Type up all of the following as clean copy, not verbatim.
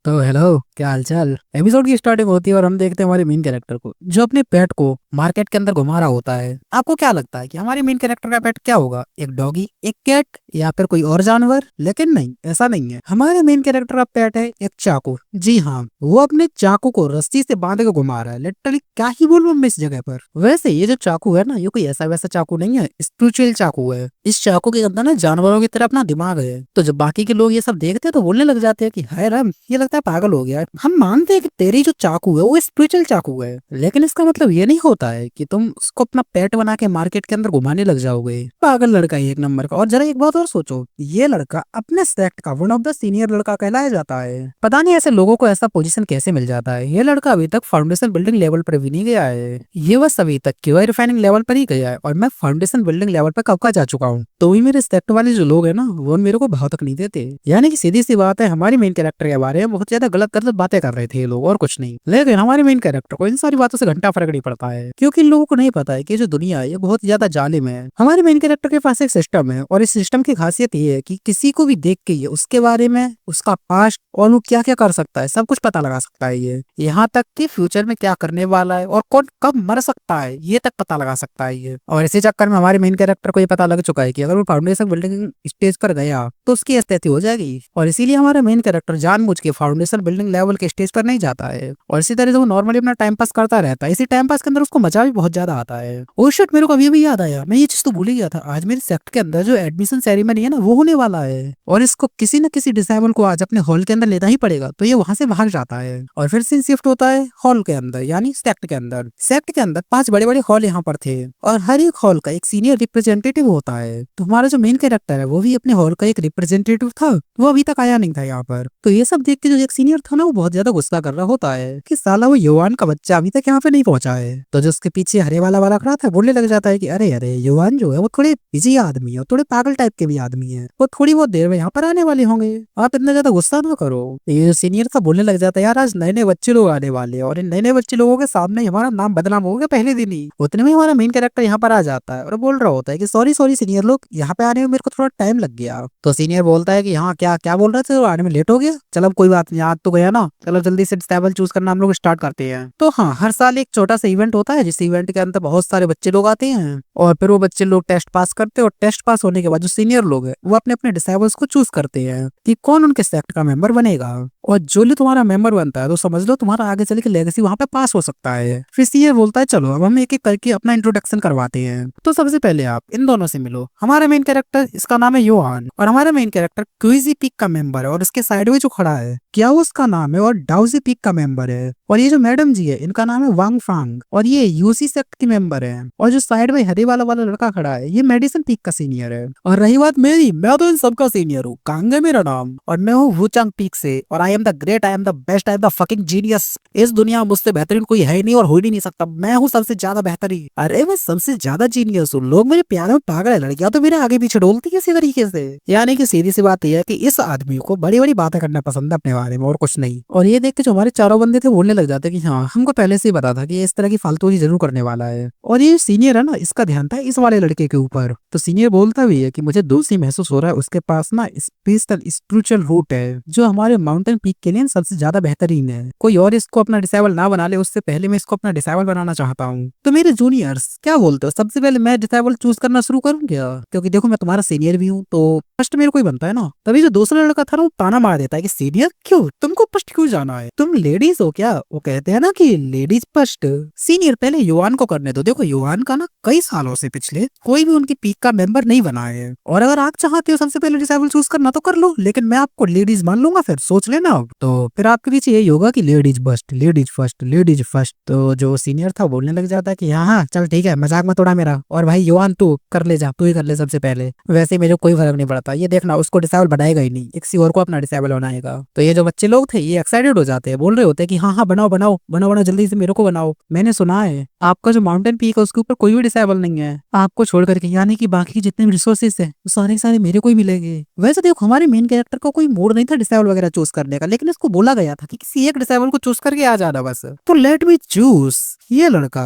तो हेलो, क्या हालचाल। एपिसोड की स्टार्टिंग होती है और हम देखते हैं हमारे मेन कैरेक्टर को जो अपने पेट को मार्केट के अंदर घुमा रहा होता है। आपको क्या लगता है कि हमारे मेन कैरेक्टर का पेट क्या होगा? एक डॉगी, एक कैट, या फिर कोई और जानवर? लेकिन नहीं, ऐसा नहीं है। हमारे मेन कैरेक्टर का पेट है एक चाकू। जी हाँ, वो अपने चाकू को रस्सी से बांध के घुमा रहा है। लिटरली क्या ही बोलूं मैं इस जगह पर। वैसे ये जो चाकू है ना, ये कोई ऐसा वैसा चाकू नहीं है, स्पिरिचुअल चाकू है। इस चाकू के अंदर ना जानवरों की तरह अपना दिमाग है। तो जब बाकी के लोग ये सब देखते हैं तो बोलने लग जाते हैं कि हाय राम, ये लगता है पागल हो गया है। हम मानते हैं कि तेरी जो चाकू है वो स्पिरिचुअल चाकू है, लेकिन इसका मतलब ये नहीं होता है कि तुम उसको अपना पेट बना के मार्केट के अंदर घुमाने लग जाओगे। पागल लड़का है एक नंबर का। और जरा एक बात और सोचो, ये लड़का अपने सेक्ट का वन ऑफ द सीनियर लड़का कहलाया जाता है। पता नहीं ऐसे लोगों को ऐसा पोजीशन कैसे मिल जाता है। ये लड़का अभी तक फाउंडेशन बिल्डिंग लेवल पर भी नहीं गया है। ये बस अभी तक क्यूआई रिफाइनिंग लेवल पर ही गया है और मैं फाउंडेशन बिल्डिंग लेवल पर कब का जा चुका हूँ। तो भी मेरे सेक्ट वाले जो लोग हैं ना, वो मेरे को भाव तक नहीं देते। यानी कि सीधी सी बात है, हमारे मेन कैरेक्टर के बारे में बहुत ज्यादा गलत गलत बातें कर रहे थे ये लोग, और कुछ नहीं। लेकिन हमारे मेन कैरेक्टर को इन सारी बातों से घंटा फर्क नहीं पड़ता है, क्योंकि इन लोगों को नहीं पता है कि जो दुनिया है ये बहुत ज्यादा जालिम है। हमारे मेन कैरेक्टर के पास एक सिस्टम है और इस सिस्टम की खासियत ये है कि किसी को भी देख के ये उसके बारे में, उसका पास्ट और वो क्या क्या कर सकता है, सब कुछ पता लगा सकता है। ये यहाँ तक कि फ्यूचर में क्या करने वाला है और कौन कब मर सकता है ये तक पता लगा सकता है ये। और इसी चक्कर में हमारे मेन कैरेक्टर को ये पता लग चुका है कि अगर वो फाउंडेशन बिल्डिंग स्टेज पर गया तो उसकी स्थिति हो जाएगी। और इसीलिए हमारा मेन कैरेक्टर जानबूझ के फाउंडेशन बिल्डिंग लेवल के स्टेज पर नहीं जाता है और इसी तरह से वो नॉर्मली अपना टाइम पास करता रहता है। इसी टाइम पास के अंदर उसको मजा भी बहुत ज्यादा आता है। ओ शिट, मेरे को अभी भी याद आया, मैं ये चीज तो भूल ही गया था। आज मेरे सेक्ट के अंदर जो एडमिशन सेरेमनी है ना, वो होने वाला है और इसको किसी न किसी डिसेबल को आज अपने हॉल के अंदर लेना ही पड़ेगा। तो ये वहां से भाग जाता है और फिर सीन शिफ्ट होता है हॉल के अंदर, यानी सेक्ट के अंदर। सेक्ट के अंदर 5 बड़े बड़े हॉल यहाँ पर थे और हर एक हॉल का एक सीनियर रिप्रेजेंटेटिव होता है। तो हमारा जो मेन कैरेक्टर है वो भी अपने हॉल का एक रिप्रेजेंटेटिव था। वो अभी तक आया नहीं था यहाँ पर। तो ये सब देख के जो एक सीनियर था ना, वो बहुत ज्यादा गुस्सा कर रहा होता है कि साला वो युवान का बच्चा अभी तक यहाँ पे नहीं पहुंचा है। तो जो उसके पीछे हरे वाला वाला खड़ा था बोलने लग जाता है कि अरे अरे, युवान जो है वो थोड़े बिजी आदमी है और थोड़े पागल टाइप के भी आदमी है, वो थोड़ी बहुत देर में यहाँ पर आने वाले होंगे, आप इतना ज्यादा गुस्सा ना करो। तो ये सीनियर था बोलने लग जाता है, यार आज नए नए बच्चे लोग आने वाले हैं और इन नए नए बच्चे लोगों के सामने ही हमारा नाम बदनाम हो गया पहले दिन ही। उतने में हमारा मेन कैरेक्टर यहाँ पर आ जाता है और बोल रहा होता है कि सॉरी सॉरी सीनियर लोग, यहाँ पे आने में मेरे को थोड़ा टाइम लग गया। तो सीनियर बोलता है कि हाँ, क्या क्या बोल रहे थे, आने में लेट हो गया। चलो कोई बात नहीं, याद तो गया ना, चलो जल्दी से डिसेबल चूज करना हम लोग स्टार्ट करते हैं। तो हाँ, हर साल एक छोटा सा इवेंट होता है जिस इवेंट के अंदर बहुत सारे बच्चे लोग आते हैं और फिर वो बच्चे लोग टेस्ट पास करते हैं और टेस्ट पास होने के बाद जो सीनियर लोग हैं वो अपने अपने डिसेबल्स को चूज करते हैं कि कौन उनके सेक्ट का मेंबर बनेगा। और जो भी तुम्हारा मेंबर बनता है तो समझ लो तुम्हारा आगे चल के लेगेसी वहां पे पास हो सकता है। फिर सीनियर बोलता है चलो अब हम एक एक करके अपना इंट्रोडक्शन करवाते हैं। तो सबसे पहले आप इन दोनों से मिलो। हमारा मेन कैरेक्टर, इसका नाम है योहान, और हमारा मेन कैरेक्टर क्विजी पीक का मेंबर है और इसके साइड में जो खड़ा है क्या उसका नाम है और डाउजी पीक का मेंबर है। और ये जो मैडम जी है इनका नाम है वांग फांग और ये यूसी सेक्ट की मेंबर है। और जो साइड में हरे वाला वाला लड़का खड़ा है ये मेडिसिन पीक का सीनियर है। और रही बात मेरी, मैं तो इन सबका सीनियर हूँ, कांग है मेरा नाम और मैं हूँ वुचांग पीक से और I am the great, I am the best, I am the fucking genius. इस दुनिया में मुझसे बेहतरीन कोई है ही नहीं और हो ही नहीं सकता। मैं हूँ सबसे ज्यादा बेहतरीन। अरे मैं सबसे ज्यादा जीनियस हूँ। लोग मेरे प्यार में पागल है, लड़कियां तो मेरे आगे पीछे डोलती है इसी तरीके से। यानी कि सीधी सी बात यह है कि इस आदमी को बड़ी बड़ी बातें करना पसंद है अपने बारे में और कुछ नहीं। और ये देख के जो हमारे चारों बंदे थे बोलने लग जाते कि हाँ, हमको पहले से ही पता था कि ये इस तरह की फालतूगी जरूर करने वाला है। और ये सीनियर है ना, इसका ध्यान था इस वाले लड़के के ऊपर। तो सीनियर बोलता भी है कि मुझे दोषी महसूस हो रहा है, उसके पास ना स्पेशल स्पिरिचुअल रूट है जो हमारे माउंटेन पीक के लिए सबसे ज्यादा बेहतरीन है। कोई और इसको अपना डिसेबल ना बना ले उससे पहले मैं इसको अपना डिसेबल बनाना चाहता हूँ। तो मेरे जूनियर्स क्या बोलते हो, सबसे पहले मैं डिसेबल चूज करना शुरू करूँ क्या? क्योंकि देखो मैं तुम्हारा सीनियर भी हूँ तो फर्स्ट मेरे को ही बनता है ना। तभी जो दूसरा लड़का था ना वो ताना मार देता है कि सीनियर क्यों, तुमको फर्स्ट क्यों जाना है, तुम लेडीज हो क्या? वो कहते हैं ना कि लेडीज फर्स्ट। सीनियर पहले युवान को करने दो। देखो युवान का ना कई सालों से पिछले कोई भी उनकी पीक का मेंबर नहीं बना है और अगर आप चाहते हो सबसे पहले डिसेबल चूज करना तो कर लो, लेकिन मैं आपको लेडीज मान लूंगा, फिर सोच लेना अब। तो फिर आपके पीछे यही होगा कि ladies first, ladies first, ladies first. तो जो सीनियर था बोलने लग जाता है कि हाँ हाँ चल ठीक है, मजाक मत उड़ा मेरा, और भाई युवान तू कर ले, जा तू ही कर ले सबसे पहले। वैसे मेरे को कोई फर्क नहीं पड़ता, ये देखना उसको डिसेबल बनाएगा ही नहीं, किसी और को अपना डिसेबल बनाएगा। तो ये जो बच्चे लोग थे ये एक्साइटेड हो जाते हैं, बोल रहे होते हैं कि हाँ हाँ बनाओ बनाओ बनाओ बनाओ, जल्दी से मेरे को बनाओ। मैंने सुना है आपका जो माउंटेन पीक है उसके ऊपर कोई भी डिसेबल नहीं है आपको छोड़ करके, यानी कि बाकी जितने भी रिसोर्सेस है वो सारे सारे मेरे को ही मिलेंगे। वैसे देखो हमारे मेन कैरेक्टर को कोई मूड नहीं था डिसेबल वगैरह चूज करने का, लेकिन इसको बोला गया था कि किसी एक डिसेबल को चूज करके आ जाना बस। तो लेट मी चूज ये लड़का।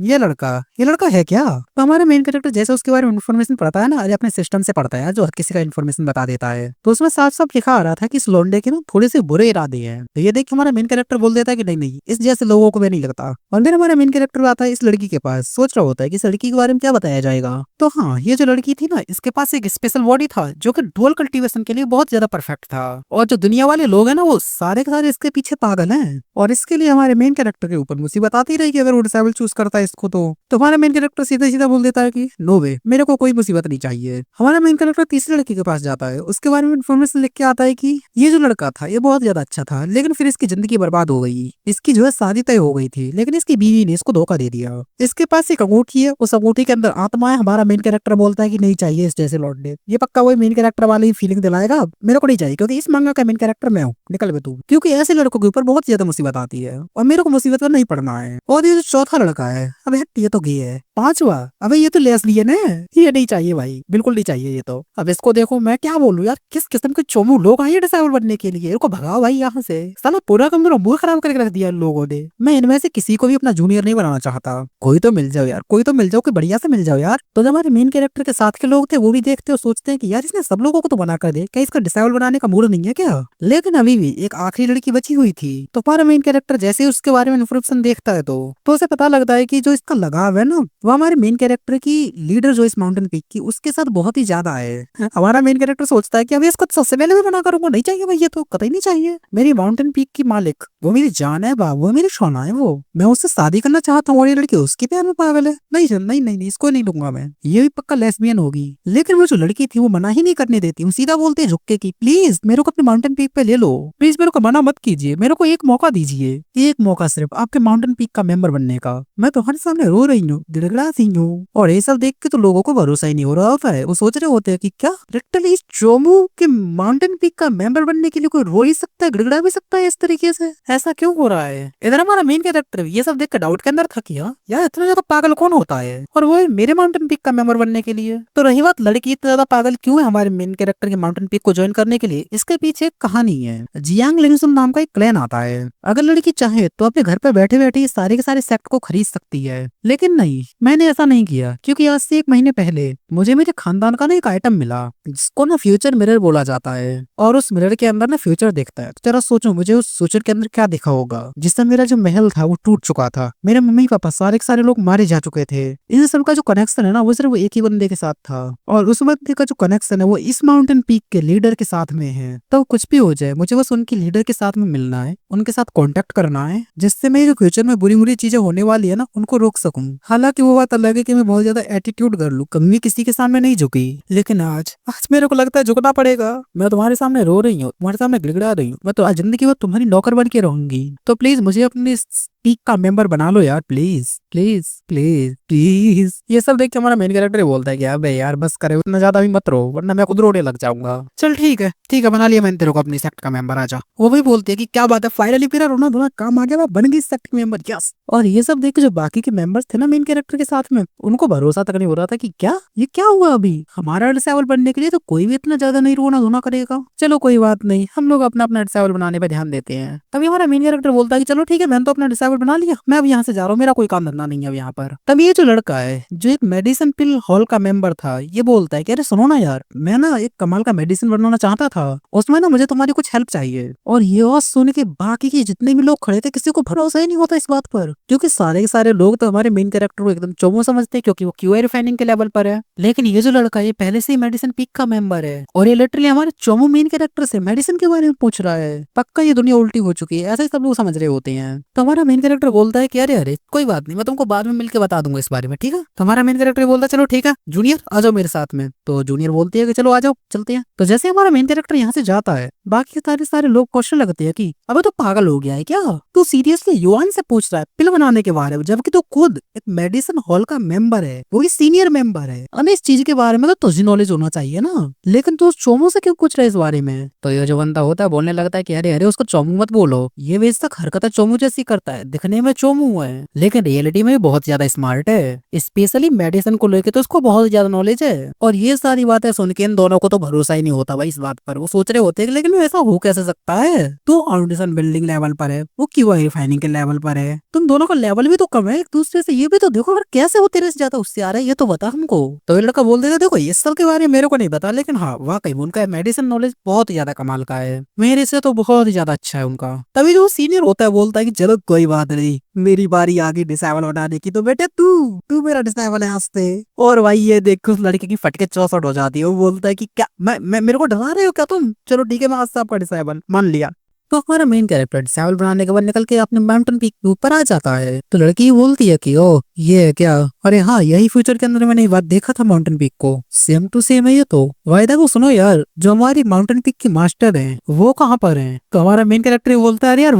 ये लड़का है क्या? तो हमारा मेन कैरेक्टर जैसे उसके बारे में इन्फॉर्मेशन पढ़ता है ना, अरे अपने सिस्टम से पढ़ता है जो हर किसी का इन्फॉर्मेशन बता देता है, तो उसमें साफ साफ लिखा आ रहा था कि इस लोंडे की ना थोड़े से बुरे इरादे हैं। तो ये देख के हमारा मेन कैरेक्टर बोल देता है कि नहीं नहीं, इस जैसे लोगों को भी नहीं लगता। और फिर हमारा मेन कैरेक्टर आता है इस लड़की के पास, सोच रहा होता है कि इस लड़की के बारे में क्या बताया जाएगा। तो हाँ, ये जो लड़की थी ना, इसके पास एक स्पेशल बॉडी था जो कि डुअल कल्टीवेशन के लिए बहुत ज्यादा परफेक्ट था। और जो दुनिया वाले लोग हैं ना, वो सारे के सारे इसके पीछे पागल हैं। और इसके लिए हमारे मेन कैरेक्टर के ऊपर मुसीबत आती रहेगी अगर वो डिसेबल चूज करता है इसको। तो हमारा मेन कैरेक्टर सीधा सीधा बोल देता है कि नो वे, मेरे को कोई मुसीबत नहीं चाहिए। हमारा मेन कैरेक्टर तीसरे लड़की के पास जाता है, उसके बारे में इन्फॉर्मेशन लिख के आता है कि ये जो लड़का था ये बहुत ज्यादा अच्छा था, लेकिन फिर इसकी जिंदगी बर्बाद हो गई। इसकी जो है शादी तय हो गई थी, लेकिन इसकी बीवी ने इसको धोखा दे दिया। इसके पास एक अंगूठी है, उस अंगूठी के अंदर आत्मा है। हमारा मेन कैरेक्टर बोलता है कि नहीं चाहिए इस जैसे लौटने। ये पक्का वही मेन कैरेक्टर वाली फीलिंग दिलाएगा, मेरे को नहीं चाहिए, क्योंकि इस मांगा का मेन कैरेक्टर मैं हूँ, निकल बे तू। क्योंकि ऐसे लड़कों के ऊपर बहुत ज्यादा मुसीबत आती है और मेरे को मुसीबत में नहीं पड़ना है। और ये जो चौथा लड़का है, अब ये तो गे है। पांचवा, अबे ये तो लेस्बियन है, ये नहीं चाहिए भाई, बिल्कुल नहीं चाहिए ये तो। अब इसको देखो, मैं क्या बोलूं यार, किस किस्म के चोमू लोग आए डिसेबल बनने के लिए। इनको भगाओ भाई यहाँ से, साला पूरा का मेरा मूड खराब करके रख दिया इन लोगों ने। मैं इनमें से किसी को भी अपना जूनियर नहीं बनाना चाहता। कोई तो मिल जाओ यार, कोई तो मिल जाओ, कोई बढ़िया से मिल जाओ यार। तो जब हमारे मेन कैरेक्टर के साथ के लोग थे वो भी देखते और सोचते हैं कि यार इसने सब लोगों को तो बना कर दे, क्या इसका डिसेबल बनाने का मूड नहीं है क्या। लेकिन अभी भी एक आखिरी लड़की बची हुई थी। तो हमारा मेन कैरेक्टर जैसे उसके बारे में इन्फॉर्मेशन देखता है तो उसे पता लगता है कि जो इसका लगाव है ना, वो हमारे मेन कैरेक्टर की लीडर जो इस माउंटेन पीक की, उसके साथ बहुत ही ज्यादा है। हमारा मेन कैरेक्टर सोचता है कि अभी इसको सबसे पहले भी मना करूंगा, नहीं चाहिए भाई, ये तो कतई नहीं चाहिए। मेरी माउंटेन पीक की मालिक, वो मेरी जान है बाबू, वो मेरी सोना है, वो मैं उससे शादी करना चाहता हूँ और ये लड़की उसके प्यार में पागल है। नहीं नहीं नहीं, इसको नहीं लूंगा मैं, ये भी पक्का लेस्बियन होगी। लेकिन वो जो लड़की थी वो मना ही नहीं करने देती, वो सीधा बोलते झुक के कि प्लीज मेरे को अपने माउंटेन पीक पे ले लो, प्लीज मेरे को मना मत कीजिए, मेरे को एक मौका दीजिए, एक मौका सिर्फ आपके माउंटेन पीक का मेंबर बनने का। मैं तुम्हारे सामने रो रही हूँ, गिड़गिड़ा रही हूँ। और ये सब देख के तो लोगों को भरोसा ही नहीं हो रहा होता है। वो सोच रहे होते हैं कि क्या लिटरली इस चोमू के माउंटेन पीक का मेंबर बनने के लिए कोई रो ही सकता है, गिड़गिड़ा भी सकता है इस तरीके से, ऐसा क्यों हो रहा है। इधर हमारा मेन कैरेक्टर ये सब देख कर डाउट के अंदर था कि यार इतना ज्यादा पागल कौन होता है, और वो मेरे माउंटेन पीक का मेंबर बनने के लिए। तो रही बात लड़की इतना ज्यादा पागल क्यों है हमारे मेन कैरेक्टर के माउंटेन पीक को ज्वाइन करने के लिए, इसके पीछे एक कहानी है। जियांग लिंगसुन नाम का एक क्लैन आता है। अगर लड़की चाहे तो अपने घर पे बैठे बैठे सारे के सारे सेक्ट को खरीद सकती है, लेकिन नहीं, मैंने ऐसा नहीं किया, क्योंकि आज से 1 महीने पहले मुझे मेरे खानदान का ना एक आइटम मिला जिसको ना फ्यूचर मिरर बोला जाता है। और उस मिरर के अंदर ना फ्यूचर दिखता है। जरा सोचो मुझे उस फ्यूचर के अंदर क्या दिखा होगा, जिससे मेरा जो महल था वो टूट चुका था, मेरे मम्मी पापा सारे के सारे लोग मारे जा चुके थे। इन सबका जो कनेक्शन है ना, वो सिर्फ एक ही बंदे के साथ था, और उस बंदे का जो कनेक्शन है वो इस माउंटेन पीक के लीडर के साथ में है। तो कुछ भी हो जाए, मुझे बस उनके लीडर के साथ में मिलना है, उनके साथ कांटेक्ट करना है, जिससे मैं जो फ्यूचर में बुरी बुरी चीजें होने वाली है ना उनको रोक सकूं। हालांकि वो बात अलग है कि मैं बहुत ज्यादा एटीट्यूड कर लूं, कभी भी किसी के सामने नहीं झुकी, लेकिन आज मेरे को लगता है झुकना पड़ेगा। मैं तुम्हारे सामने रो रही हूँ, तुम्हारे सामने गिड़गिड़ा रही हूँ, मैं तो आज जिंदगी भर तुम्हारी नौकर बन के रहूंगी। तो प्लीज मुझे अपनी पीक का मेंबर बना लो यार, प्लीज प्लीज प्लीज प्लीज। ये सब देख के हमारा मेन कैरेक्टर बोलता है कि अबे यार बस करे, उतना ज्यादा भी मत रो वरना मैं खुद रोने लग जाऊंगा। चल ठीक है बना लिया मैंने तेरे को अपनी सेक्ट का मेंबर, आजा। वो भी बोलती है कि क्या बात है, फाइनली मेरा रोना धोना काम आ गया, बन गई सेक्ट मेंबर, यस। और ये सब देख के जो बाकी के मेंबर्स थे ना मेन कैरेक्टर के साथ में, उनको भरोसा तक नहीं हो रहा था कि क्या ये क्या हुआ अभी, हमारा डिसेबल बनने के लिए तो कोई भी इतना ज्यादा नहीं रोना धोना करेगा। चलो कोई बात नहीं, हम लोग अपना अपना डिसेबल बनाने पे ध्यान देते हैं। तभी हमारा मेन कैरेक्टर बोलता है कि चलो ठीक है, मैंने तो अपना डिसेबल बना लिया, मैं अब यहाँ से जा रहा हूँ, मेरा कोई काम धंधा नहीं है यहाँ पर। तब ये जो लड़का है जो एक मेडिसिन पिल हॉल का मेंबर था, ये बोलता है कि अरे सुनो ना यार, मैं ना एक कमाल का मेडिसिन बनाना चाहता था, उसमें ना मुझे तुम्हारी कुछ हेल्प चाहिए। और ये आवाज सुन के बाकी के जितने भी लोग खड़े थे, किसी को भरोसा ही नहीं होता इस बात पर, क्योंकि सारे के सारे लोग तो हमारे मेन कैरेक्टर को एकदम चोमो समझते हैं, क्योंकि वो क्यूए रिफाइनिंग के लेवल पर है। लेकिन ये जो लड़का ये पहले से ही मेडिसिन पीक का मेंबर है, और ये लिटरली हमारे चोमो मेन कैरेक्टर से मेडिसिन के बारे में पूछ रहा है। पक्का ये दुनिया उल्टी हो चुकी है, ऐसा ही सब लोग समझ रहे होते हैं। तो हमारा मेन कैरेक्टर बोलता है कि अरे अरे कोई बात नहीं, मैं तुमको बाद में मिलकर बता दूंगा इस बारे में, ठीक है। तो हमारा मेन कैरेक्टर बोलता है चलो ठीक है जूनियर आ जाओ मेरे साथ में। तो जूनियर बोलती है कि चलो आ जाओ चलते हैं। तो जैसे हमारा मेन कैरेक्टर यहाँ से जाता है, बाकी सारे सारे लोग क्वेश्चन लगते हैं कि अबे तो पागल हो गया है क्या, तू सीरियसली युआन से पूछ रहा है पिल बनाने के बारे में, जबकि तू खुद एक मेडिसिन हॉल का मेंबर है, वो भी सीनियर मेंबर है। अरे इस चीज के बारे में तो तुझे नॉलेज होना चाहिए ना, लेकिन तू चोमू से क्यों पूछ रहा है इस बारे में। तो ये जो बंदा होता है बोलने लगता है कि अरे अरे उसको चोमू मत बोलो, ये बेशक हरकत चोमू जैसी करता है, दिखने में चोमू है लेकिन रियलिटी में बहुत ज्यादा स्मार्ट है, स्पेशली मेडिसिन को लेकर तो उसको बहुत ज्यादा नॉलेज है। और ये सारी बातें सुन के इन दोनों को तो भरोसा ही नहीं होता भाई इस बात पर। वो सोच रहे होते हैं लेकिन ऐसा हो कैसे सकता है, तो फाउंडेशन बिल्डिंग लेवल पर है, वो क्यों वही रिफाइनिंग के लेवल पर है। तुम दोनों का लेवल भी तो कम है एक दूसरे से, ये भी तो देखो, अगर कैसे वो तेरे से ज्यादा उससे आ रहा है ये तो बता हमको। तो ये लड़का बोल देगा देखो इस सब के बारे में मेरे को नहीं पता, लेकिन हाँ वाकई में उनका मेडिसिन नॉलेज बहुत ही ज्यादा कमाल का है, मेरे से तो बहुत ही ज्यादा अच्छा है उनका। तभी जो सीनियर होता है बोलता है कि चलो कोई बात नहीं, मेरी बारी आ गई डिसेबल बनाने की, तो बेटे तू तू मेरा डिसेबल है आज से। और भाई ये देखो उस लड़के की फटके 64 हो जाती है। वो बोलता है कि क्या मैं मेरे को डरा रहे हो क्या तुम, चलो ठीक है मैं आज से आपका डिसेबल मान लिया। तो हमारा मेन कैरेक्टर डिसेबल बनाने के बाद निकल के अपने माउंटेन पीक के ऊपर आ जाता है। तो लड़की बोलती है कि ओ ये है क्या, अरे हाँ यही फ्यूचर के अंदर मैंने ये बात देखा था माउंटेन पीक को, सेम टू सेम है ये तो। वायदा को सुनो यार, जो हमारी माउंटेन पीक की मास्टर है वो कहाँ पर है। तो हमारा मेन कैरेक्टर बोलता है अरे यार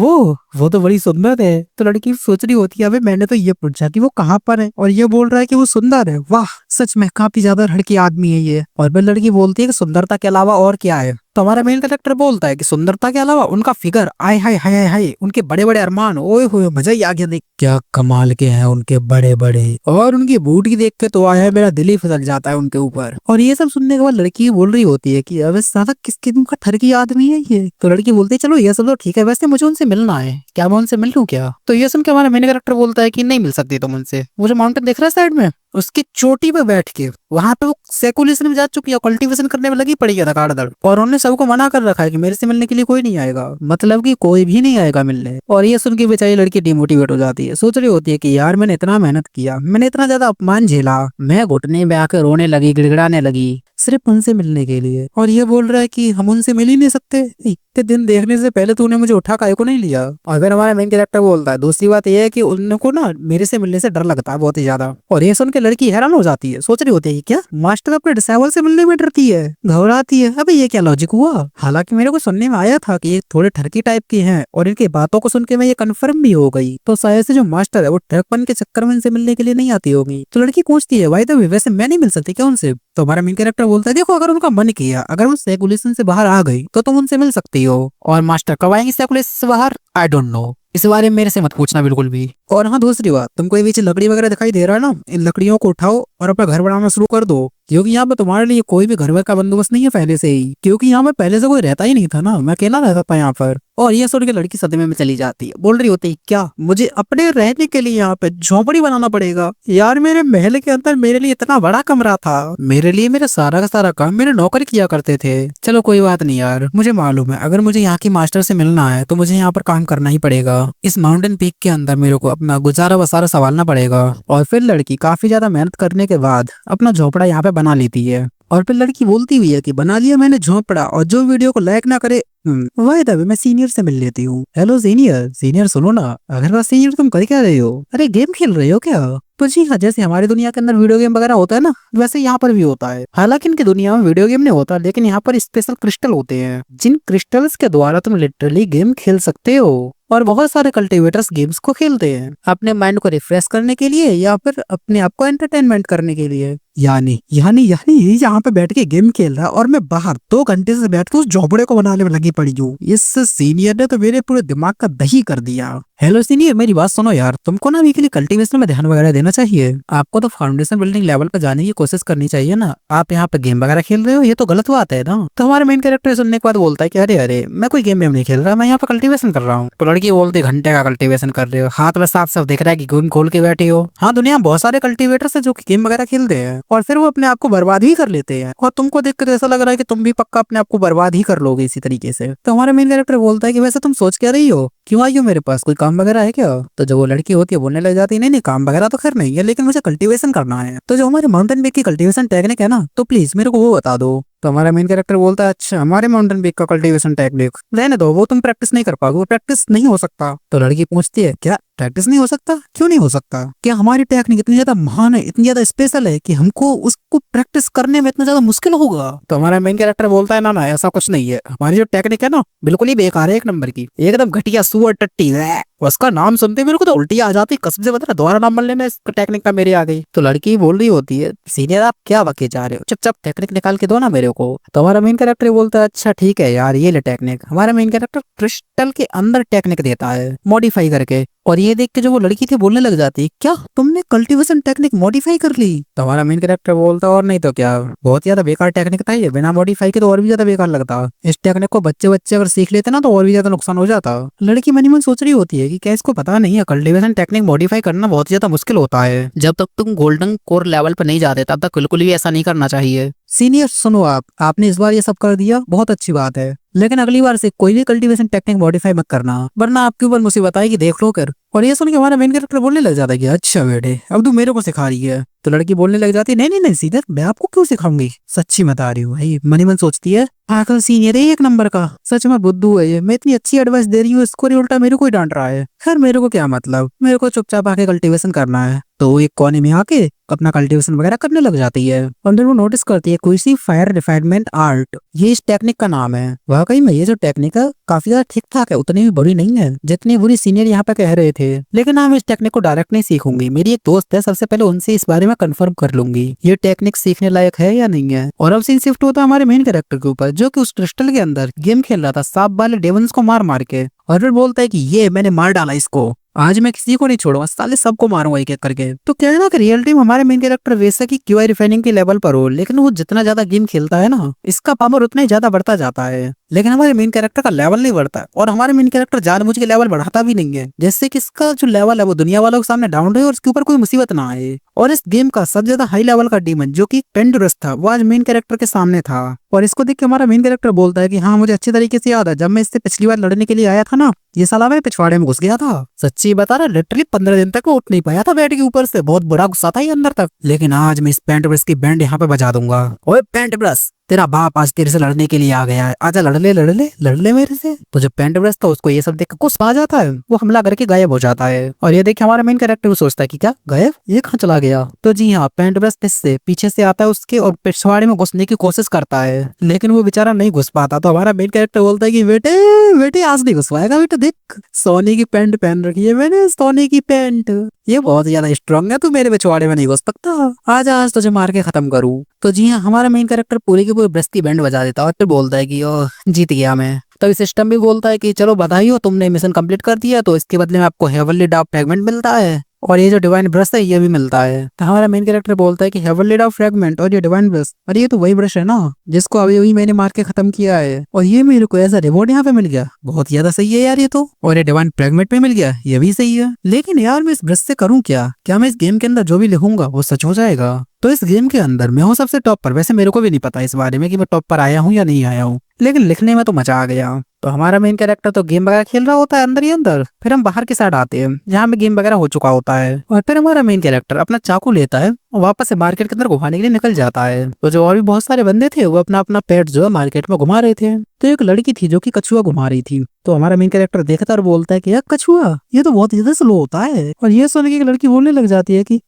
वो तो बड़ी सुंदर है। तो लड़की सोच रही होती है अबे मैंने तो ये पूछा कि वो कहाँ पर है, और ये बोल रहा है कि वो सुंदर है। वाह सच में काफी ज्यादा लड़की आदमी है ये। और फिर लड़की बोलती है कि सुंदरता के अलावा और क्या है। तो हमारा मेन कैरेक्टर बोलता है कि सुंदरता के अलावा उनका फिगर, आय हाय हाय हाय हाय, उनके बड़े बड़े अरमान, ओए होए मजा ही आ गया देख, क्या कमाल के हैं उनके बड़े बड़े, और उनकी बूटी देख के तो आया मेरा दिल ही फिसल जाता है उनके ऊपर। और ये सब सुनने के बाद लड़की बोल रही होती है कि अबे साला किसके तुम का ठरकी आदमी है ये। तो लड़की बोलती है चलो ये सब तो ठीक है, वैसे मुझे उनसे मिलना है, क्या मैं उनसे मिल लूं क्या। तो ये सुन के हमारा मेन कैरेक्टर बोलता है कि नहीं मिल सकती तुम उनसे, वो जो माउंटेन दिख रहा है साइड में उसकी चोटी पे बैठ के वहां पे वो सेकुलेशन में जा चुकी है, कल्टीवेशन करने में लगी पड़ी है धड़ाधड़, और उन्होंने सबको मना कर रखा है कि मेरे से मिलने के लिए कोई नहीं आएगा, मतलब कि कोई भी नहीं आएगा मिलने। और ये सुन के बेचारी लड़की डिमोटिवेट हो जाती है, सोच रही होती है कि यार मैंने इतना मेहनत किया, मैंने इतना ज्यादा अपमान झेला, मैं घुटने में आकर रोने लगी, गिड़गिड़ाने लगी सिर्फ उनसे मिलने के लिए। और ये बोल रहा है कि हम उनसे मिल ही नहीं सकते, इतने दिन देखने से पहले तूने मुझे उठा काहे को नहीं लिया। और फिर हमारा मेन कैरेक्टर बोलता है दूसरी बात ये है कि उनको ना मेरे से मिलने से डर लगता है बहुत ही ज्यादा। और ये सुन के लड़की हैरान हो जाती है, सोच रही होती है कि क्या मास्टर अपने डिसेबल से मिलने में डरती है, घबराती है, अबे ये क्या लॉजिक हुआ। हालांकि मेरे को सुनने में आया था कि ये थोड़े ठरकी टाइप की हैं, और इनकी बातों को सुन के मैं ये कंफर्म भी हो गई, तो शायद से जो मास्टर है वो ठरकपन के चक्कर में इनसे मिलने के लिए नहीं आती होगी। तो लड़की पूछती है भाई तो वैसे मैं नहीं मिल सकती क्या उनसे। तो हमारा मेन कैरेक्टर बोलता है देखो अगर उनका मन किया, अगर वो सेकुलेशन से बाहर आ गई तो तुम उनसे मिल सकती हो, और मास्टर कब आएंगे सेकुलेशन से बाहर आई डोंट नो, इस बारे में मेरे से मत पूछना बिल्कुल भी। और हाँ दूसरी बात, तुमको ये पीछे लकड़ी वगैरह दिखाई दे रहा है ना, इन लकड़ियों को उठाओ और अपना घर बनाना शुरू कर दो, क्योंकि यहाँ पे तुम्हारे लिए कोई भी घर का बंदोबस्त नहीं है पहले से ही, क्योंकि यहाँ पे पहले से कोई रहता ही नहीं था ना, मैं अकेला रहता था यहाँ पर। और ये सुन के लड़की सदमे में चली जाती है, बोल रही होती है क्या मुझे अपने रहने के लिए यहाँ पे झोपड़ी बनाना पड़ेगा। यार मेरे महल के अंदर मेरे लिए इतना बड़ा कमरा था, मेरे लिए मेरा सारा का सारा काम मेरे नौकर किया करते थे। चलो कोई बात नहीं यार, मुझे मालूम है अगर मुझे यहाँ की मास्टर से मिलना है तो मुझे यहाँ पर काम करना ही पड़ेगा, इस माउंटेन पीक के अंदर मेरे को अपना गुजारा वसारा संभालना पड़ेगा। और फिर लड़की काफी ज्यादा मेहनत करने के बाद अपना झोपड़ा यहाँ पे बना लेती है। और फिर लड़की बोलती हुई है कि बना लिया मैंने झोपड़ा, और जो वीडियो को लाइक ना करे वही तभी मैं सीनियर से मिल लेती हूँ। हेलो सीनियर, सीनियर सुनो ना, अगर बात सीनियर तुम कर क्या रहे हो, अरे गेम खेल रहे हो क्या। तो जी हाँ, जैसे हमारी दुनिया के अंदर वीडियो गेम वगैरह होता है ना, वैसे यहाँ पर भी होता है। हालांकि इनकी दुनिया में वीडियो गेम नहीं होता, लेकिन यहाँ पर स्पेशल क्रिस्टल होते हैं, जिन क्रिस्टल्स के द्वारा तुम लिटरली गेम खेल सकते हो। और बहुत सारे कल्टीवेटर्स गेम्स को खेलते हैं अपने माइंड को रिफ्रेश करने के लिए या फिर अपने आप को एंटरटेनमेंट करने के लिए। यानी ये यहाँ पे बैठ के गेम खेल रहा है और मैं बाहर 2 घंटे से बैठ के उस झोपड़े को बनाने में लगी पड़ी हूँ। इस सीनियर ने तो मेरे पूरे दिमाग का दही कर दिया। हेलो सीनियर, मेरी बात सुनो यार, तुमको ना वीकली कल्टीवेशन में ध्यान वगैरह देना चाहिए, आपको तो फाउंडेशन बिल्डिंग लेवल पर जाने की कोशिश करनी चाहिए ना, आप यहाँ पे गेम वगैरह खेल रहे हो, ये तो गलत बात है ना। तो हमारे मेन कैरेक्टर सुनने के बाद बोलता है कि अरे अरे मैं कोई गेम नहीं खेल रहा, मैं यहाँ पे कल्टीवेशन कर रहा हूँ। तो लड़की बोलती घंटे का कल्टीवेशन कर रहे हो, हाथ में साफ साफ दिख रहा है कि गेम खोल के बैठे हो। हाँ दुनिया में बहुत सारे कल्टीवेटर्स है जो कि गेम वगैरह खेलते हैं और फिर वो अपने आप को बर्बाद ही कर लेते हैं, और तुमको देखकर ऐसा लग रहा है कि तुम भी पक्का अपने आप को बर्बाद ही कर लोगे इसी तरीके से। तो हमारा मेन कैरेक्टर बोलता है कि वैसे तुम सोच क्या रही हो, क्यों आई हो मेरे पास, कोई काम वगैरह है क्या। तो जो वो लड़की होती है बोलने लग जाती है नहीं नहीं काम वगैरह तो खैर नहीं है, लेकिन मुझे कल्टीवेशन करना है। तो जो हमारे माउंटेन पीक की कल्टीवेशन टेक्निक है ना, तो प्लीज मेरे को वो बता दो। तो हमारा मेन कैरेक्टर बोलता है अच्छा हमारे माउंटेन पीक का कल्टीवेशन टेक्निक रहने दो, वो तुम प्रैक्टिस नहीं कर पाओगे, वो प्रैक्टिस नहीं हो सकता। तो लड़की पूछती है क्या प्रैक्टिस नहीं हो सकता, क्यों नहीं हो सकता, क्या हमारी टेक्निक इतनी ज्यादा महान है, इतनी ज्यादा स्पेशल है कि हमको उसको प्रैक्टिस करने में इतना ज्यादा मुश्किल होगा। तो हमारा मेन कैरेक्टर बोलता है ना ना ऐसा कुछ नहीं है, हमारी जो टेक्निक है ना बिल्कुल ही बेकार है, 1 नंबर की, एकदम घटिया सुअर टट्टी है। उसका नाम सुनते मेरे को तो उल्टी आ जाती, कसम से बता दोबारा नाम मन लेना इस टेक्निक का मेरे आ गई। तो लड़की बोल रही होती है सीनियर आप क्या बके जा रहे हो, चुपचाप टेक्निक निकाल के दो ना मेरे को। तो हमारा मेन कैरेक्टर बोलता है अच्छा ठीक है यार ये ले टेक्निक। हमारा मेन कैरेक्टर क्रिस्टल के अंदर टेक्निक देता है मॉडिफाई करके, और ये देख के जो वो लड़की थी बोलने लग जाती है, क्या तुमने कल्टीवेशन टेक्निक मॉडिफाई कर ली? तो हमारा मेन कैरेक्टर बोलता और नहीं तो क्या, बहुत ज्यादा बेकार टेक्निक था ये, बिना मॉडिफाई के तो और भी ज्यादा बेकार लगता। इस टेक्निक को बच्चे बच्चे अगर सीख लेते ना तो और भी ज्यादा नुकसान हो जाता। लड़की मनी मन सोच रही होती है कि क्या इसको पता नहीं है कल्टीवेशन टेक्निक मॉडिफाई करना बहुत ज्यादा मुश्किल होता है। जब तक तुम गोल्डन कोर लेवल पर नहीं जाते तब तक बिल्कुल भी ऐसा नहीं करना चाहिए। सीनियर सुनो, आपने इस बार ये सब कर दिया, बहुत अच्छी बात है, लेकिन अगली बार से कोई भी कल्टीवेशन टेक्निक मॉडिफाई मत करना, वरना आपके ऊपर मुसीबत आएगी, देख लो कर। और ये सुन के हमारा मेन कैरेक्टर बोलने लग जाता है कि अच्छा बेटे अब तू मेरे को सिखा रही है। तो लड़की बोलने लग जाती है, नहीं नहीं नहीं सीधे मैं आपको क्यों सिखाऊंगी, सच्ची बता रही हूँ भाई। मनी मन सोचती है पागल सीनियर है एक नंबर का, सच में बुद्धू है ये, मैं इतनी अच्छी एडवाइस दे रही हूँ इसको नहीं, उल्टा मेरे को ही डांट रहा है। खैर मेरे को क्या मतलब, मेरे को चुपचाप आके कल्टीवेशन करना है। तो वो एक कोने में आके अपना कल्टीवेशन वगैरह करने लग जाती है। और फिर वो नोटिस करती है कोई सी फायर रिफाइनमेंट आर्ट, ये इस टेक्निक का नाम है। वाकई में ये जो टेक्निक है काफी ज्यादा ठीक ठाक है, उतनी भी बुरी नहीं है जितनी बुरी सीनियर यहाँ पे कह रहे थे। लेकिन हाँ मैं इस टेक्निक को डायरेक्ट नहीं सीखूंगी, मेरी एक दोस्त है, सबसे पहले उनसे इस बारे में कंफर्म कर लूंगी ये टेक्निक सीखने लायक है या नहीं है। और अब सीन शिफ्ट होता है हमारे मेन कैरेक्टर के ऊपर, जो कि उस क्रिस्टल के अंदर गेम खेल रहा था सांप वाले डेमन्स को मार मार के। और फिर बोलता है कि ये मैंने मार डाला इसको, आज मैं किसी को नहीं छोड़ूंगा, साले सबको मारूंगा एक एक करके। तो क्या है ना कि रियलिटी में हमारे मेन कैरेक्टर वैसा की क्यूआई रिफाइनिंग के लेवल पर हो, लेकिन वो जितना ज्यादा गेम खेलता है ना इसका पावर उतना ही ज्यादा बढ़ता जाता है, लेकिन हमारे मेन कैरेक्टर का लेवल नहीं बढ़ता। और हमारे मेन कैरेक्टर जानबूझ के लेवल बढ़ाता भी नहीं है, जिससे कि इसका जो लेवल है वो दुनिया वालों के सामने डाउन रहे और इसके ऊपर कोई मुसीबत ना आए। और इस गेम का सबसे ज्यादा हाई लेवल का डीमन जो कि पेंडुरस था, वो आज मेन कैरेक्टर के सामने था। और इसको देख के हमारा मेन कैरेक्टर बोलता है कि हाँ मुझे अच्छी तरीके से याद है, जब मैं इससे पिछली बार लड़ने के लिए आया था ना, ये साला मैं पिछवाड़े में घुस गया था। सच्ची बता रहा, लिटरली 15 दिन तक वो उठ नहीं पाया था बेड के ऊपर से, बहुत बुरा गुस्सा था ये अंदर तक। लेकिन आज मैं इस पेंट ब्रश की बैंड यहाँ पे बजा दूंगा। ओए पेंट ब्रश, तेरा बाप आज तेरे से लड़ने के लिए आ गया है, आजा लड़ ले लड़ ले लड़ ले मेरे से। तो जो पेंट ब्रश था उसको ये सब देख गुस्सा आ जाता है, वो हमला करके गायब हो जाता है। और ये देख हमारा मेन कैरेक्टर भी सोचता है कि क्या गायब, ये कहाँ चला गया। तो जी हाँ, पेंट ब्रश से पीछे से आता है उसके और पिछवाड़े में घुसने की कोशिश करता है, लेकिन वो बेचारा नहीं घुस पाता। तो हमारा मेन कैरेक्टर बोलता है कि बेटे बेटे आज नहीं घुस पाएगा बेटा, देख सोने की पैंट पहन रखी है मैंने, सोने की पैंट, ये बहुत ज्यादा स्ट्रांग है, तू मेरे पिछवाड़े में नहीं घुस सकता, आज तुझे मार के खत्म करूँ। तो जी हाँ, हमारा मेन कैरेक्टर पूरी की पूरी ब्रश की बैंड बजा देता है और फिर बोलता है कि ओह जीत गया मैं। तभी सिस्टम भी बोलता है कि चलो बधाई हो, तुमने मिशन कंप्लीट कर दिया, तो इसके बदले में आपको हेवनली डार्क फ्रैगमेंट मिलता है और ये जो डिवाइन ब्रश है ये भी मिलता है। तो हमारा मेन कैरेक्टर बोलता है कि हेवनली डार्क फ्रैगमेंट और ये डिवाइन ब्रश, अरे ये तो वही ब्रश है ना जिसको अभी अभी मैंने मार के खत्म किया है, और ये मेरे को ऐसा रिवॉर्ड यहाँ पे मिल गया, बहुत ज्यादा सही है यार ये तो। और ये डिवाइन फ्रैगमेंट में मिल गया, ये भी सही है। लेकिन यार मैं इस ब्रश से करूँ क्या मैं इस गेम के अंदर जो भी लिखूंगा वो सच हो जाएगा? तो इस गेम के अंदर मैं हूँ सबसे टॉप पर, वैसे मेरे को भी नहीं पता इस बारे में कि मैं टॉप पर आया हूँ या नहीं आया हूँ, लेकिन लिखने में तो मजा आ गया। तो हमारा मेन कैरेक्टर तो गेम वगैरह खेल रहा होता है अंदर ही अंदर, फिर हम बाहर की साइड आते हैं जहाँ में गेम वगैरह हो चुका होता है। और फिर हमारा मेन कैरेक्टर अपना चाकू लेता है और वापस से मार्केट के अंदर घुमाने के लिए निकल जाता है। तो जो और भी बहुत सारे बंदे थे वो अपना अपना पेट जो है मार्केट में घुमा रहे थे। तो एक लड़की थी जो कि कछुआ घुमा रही थी। तो हमारा मेन कैरेक्टर देखता और बोलता है कि यार कछुआ ये तो बहुत ज्यादा स्लो होता है। और ये सुन के एक लड़की बोलने लग जाती है कि